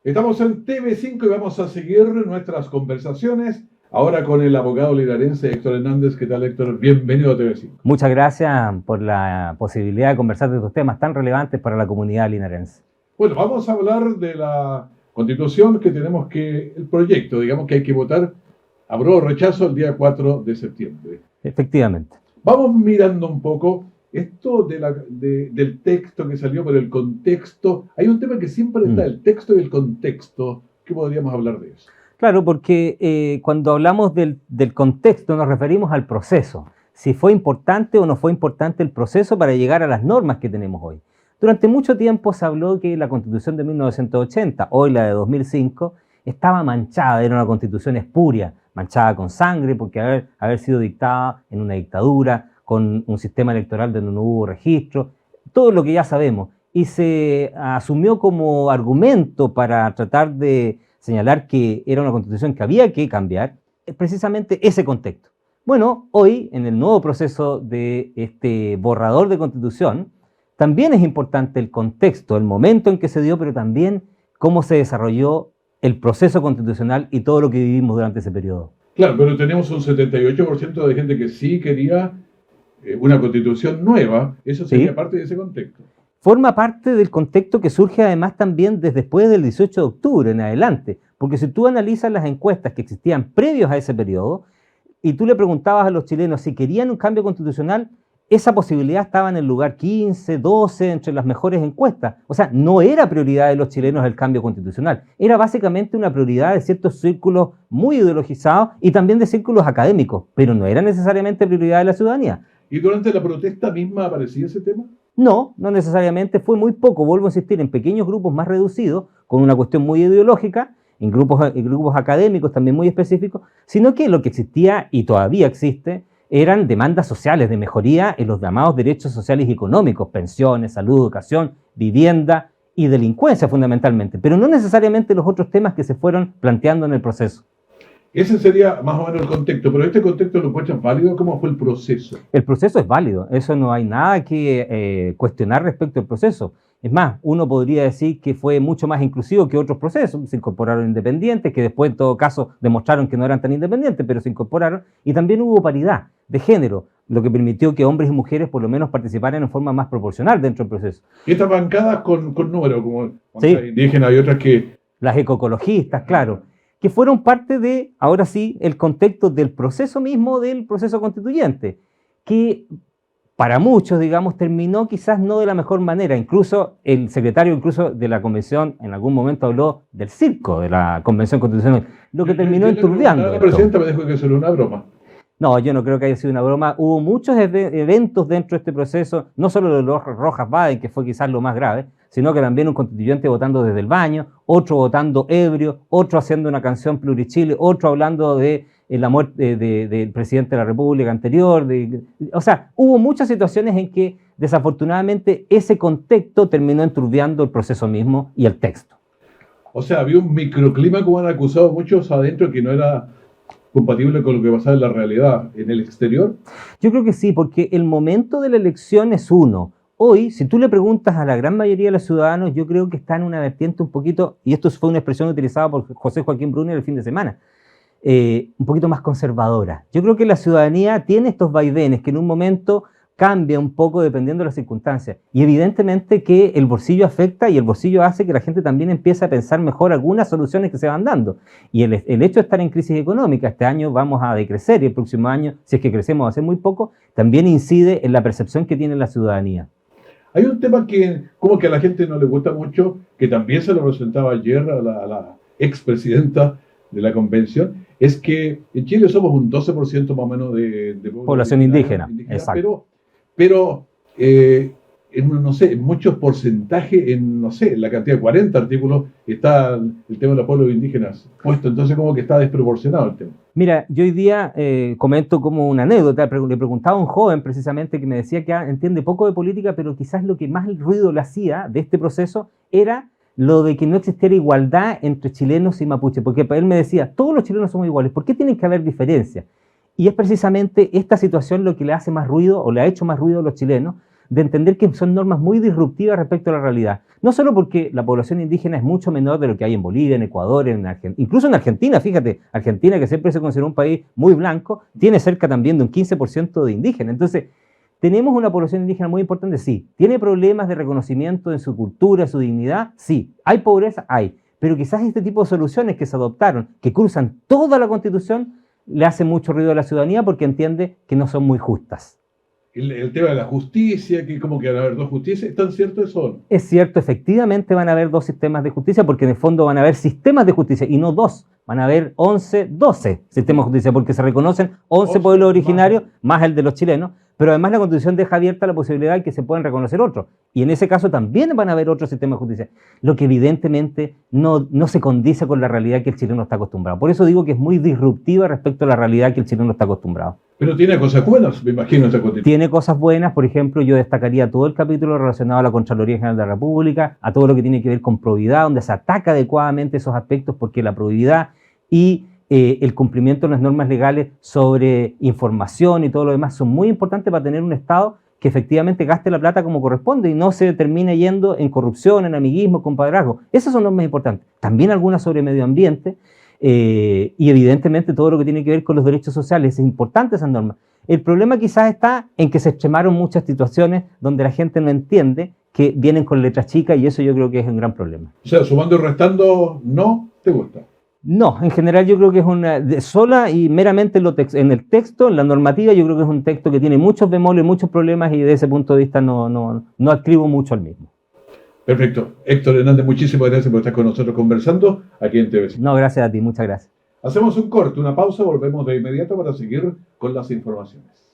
Estamos en TV5 y vamos a seguir nuestras conversaciones ahora con el abogado linarense Héctor Hernández. ¿Qué tal, Héctor? Bienvenido a TV5. Muchas gracias por la posibilidad de conversar de estos temas tan relevantes para la comunidad linarense. Bueno, vamos a hablar de la Constitución que tenemos el proyecto, digamos que hay que votar apruebo o rechazo el día 4 de septiembre. Efectivamente. Vamos mirando un poco esto del texto que salió por el contexto. Hay un tema que siempre está, el texto y el contexto. ¿Qué podríamos hablar de eso? Claro, porque cuando hablamos del contexto nos referimos al proceso. Si fue importante o no fue importante el proceso para llegar a las normas que tenemos hoy. Durante mucho tiempo se habló que la Constitución de 1980, hoy la de 2005, estaba manchada, era una Constitución espuria, manchada con sangre, porque haber sido dictada en una dictadura, con un sistema electoral donde no hubo registro, todo lo que ya sabemos. Y se asumió como argumento para tratar de señalar que era una Constitución que había que cambiar, precisamente ese contexto. Bueno, hoy, en el nuevo proceso de este borrador de Constitución, también es importante el contexto, el momento en que se dio, pero también cómo se desarrolló el proceso constitucional y todo lo que vivimos durante ese periodo. Claro, pero tenemos un 78% de gente que sí quería una constitución nueva. Eso sería parte de ese contexto. Forma parte del contexto que surge además también desde después del 18 de octubre en adelante, porque si tú analizas las encuestas que existían previos a ese periodo y tú le preguntabas a los chilenos si querían un cambio constitucional, esa posibilidad estaba en el lugar 15, 12, entre las mejores encuestas. O sea, no era prioridad de los chilenos el cambio constitucional, era básicamente una prioridad de ciertos círculos muy ideologizados y también de círculos académicos, pero no era necesariamente prioridad de la ciudadanía. ¿Y durante la protesta misma aparecía ese tema? No, no necesariamente, fue muy poco, vuelvo a insistir, en pequeños grupos más reducidos, con una cuestión muy ideológica, en grupos académicos también muy específicos, sino que lo que existía y todavía existe eran demandas sociales de mejoría en los llamados derechos sociales y económicos, pensiones, salud, educación, vivienda y delincuencia fundamentalmente, pero no necesariamente los otros temas que se fueron planteando en el proceso. Ese sería más o menos el contexto, pero este contexto lo encuentras válido. ¿Cómo fue el proceso? El proceso es válido, eso no hay nada que cuestionar respecto al proceso. Es más, uno podría decir que fue mucho más inclusivo que otros procesos. Se incorporaron independientes, que después en todo caso demostraron que no eran tan independientes, pero se incorporaron. Y también hubo paridad de género, lo que permitió que hombres y mujeres por lo menos participaran en forma más proporcional dentro del proceso. Y estas bancadas con números, como indígenas y otras que... Las ecologistas, claro, que fueron parte de, ahora sí, el contexto del proceso mismo del proceso constituyente, que para muchos, digamos, terminó quizás no de la mejor manera. Incluso el secretario de la convención en algún momento habló del circo de la convención constitucional, lo que terminó enturbiando. La presidenta me dijo que eso era una broma. No, yo no creo que haya sido una broma. Hubo muchos eventos dentro de este proceso, no solo de los Rojas Baden, que fue quizás lo más grave, sino que también un constituyente votando desde el baño, otro votando ebrio, otro haciendo una canción plurichile, otro hablando de la muerte del presidente de la República anterior. O sea, hubo muchas situaciones en que desafortunadamente ese contexto terminó enturbiando el proceso mismo y el texto. O sea, había un microclima, como han acusado muchos adentro, que no era compatible con lo que pasaba en la realidad, en el exterior. Yo creo que sí, porque el momento de la elección es uno. Hoy, si tú le preguntas a la gran mayoría de los ciudadanos, yo creo que está en una vertiente un poquito, y esto fue una expresión utilizada por José Joaquín Brunner el fin de semana, un poquito más conservadora. Yo creo que la ciudadanía tiene estos vaivenes que en un momento cambia un poco dependiendo de las circunstancias. Y evidentemente que el bolsillo afecta y el bolsillo hace que la gente también empiece a pensar mejor algunas soluciones que se van dando. Y el hecho de estar en crisis económica, este año vamos a decrecer y el próximo año, si es que crecemos va a ser muy poco, también incide en la percepción que tiene la ciudadanía. Hay un tema que como que a la gente no le gusta mucho, que también se lo presentaba ayer a la expresidenta de la convención, es que en Chile somos un 12% más o menos de población indígena, exacto. Pero no sé, en muchos porcentajes, en la cantidad de 40 artículos, está el tema de los pueblos indígenas puesto. Entonces como que está desproporcionado el tema. Mira, yo hoy día comento como una anécdota, le preguntaba a un joven precisamente que me decía que entiende poco de política, pero quizás lo que más ruido le hacía de este proceso era lo de que no existiera igualdad entre chilenos y mapuches, porque él me decía, todos los chilenos somos iguales, ¿por qué tienen que haber diferencias? Y es precisamente esta situación lo que le hace más ruido, o le ha hecho más ruido a los chilenos, de entender que son normas muy disruptivas respecto a la realidad. No solo porque la población indígena es mucho menor de lo que hay en Bolivia, en Ecuador, incluso en Argentina, fíjate, Argentina, que siempre se considera un país muy blanco, tiene cerca también de un 15% de indígenas. Entonces, ¿tenemos una población indígena muy importante? Sí. ¿Tiene problemas de reconocimiento en su cultura, en su dignidad? Sí. ¿Hay pobreza? Hay. Pero quizás este tipo de soluciones que se adoptaron, que cruzan toda la Constitución, le hace mucho ruido a la ciudadanía porque entiende que no son muy justas. El tema de la justicia, que como que van a haber dos justicias, ¿es tan cierto eso o no? Es cierto, efectivamente van a haber dos sistemas de justicia, porque en el fondo van a haber sistemas de justicia y no dos, van a haber 11, 12 sistemas de justicia, porque se reconocen 11 pueblos originarios, más el de los chilenos, pero además la Constitución deja abierta la posibilidad de que se puedan reconocer otros, y en ese caso también van a haber otros sistemas de justicia, lo que evidentemente no se condice con la realidad que el chileno está acostumbrado. Por eso digo que es muy disruptiva respecto a la realidad que el chileno está acostumbrado. Pero tiene cosas buenas, me imagino, esa Constitución. Tiene cosas buenas, por ejemplo, yo destacaría todo el capítulo relacionado a la Contraloría General de la República, a todo lo que tiene que ver con probidad, donde se ataca adecuadamente esos aspectos, porque la probidad y el cumplimiento de las normas legales sobre información y todo lo demás son muy importantes para tener un Estado que efectivamente gaste la plata como corresponde y no se termine yendo en corrupción, en amiguismo, compadrazgo. Esas son normas importantes. También algunas sobre medio ambiente y evidentemente todo lo que tiene que ver con los derechos sociales. Es importante esas normas. El problema quizás está en que se extremaron muchas situaciones donde la gente no entiende que vienen con letras chicas y eso yo creo que es un gran problema. O sea, sumando y restando, no te gusta. No, en general yo creo que es una sola y meramente en el texto, en la normativa, yo creo que es un texto que tiene muchos bemoles, muchos problemas y de ese punto de vista no adscribo mucho al mismo. Perfecto. Héctor Hernández, muchísimas gracias por estar con nosotros conversando aquí en TVC. No, gracias a ti, muchas gracias. Hacemos un corte, una pausa, volvemos de inmediato para seguir con las informaciones.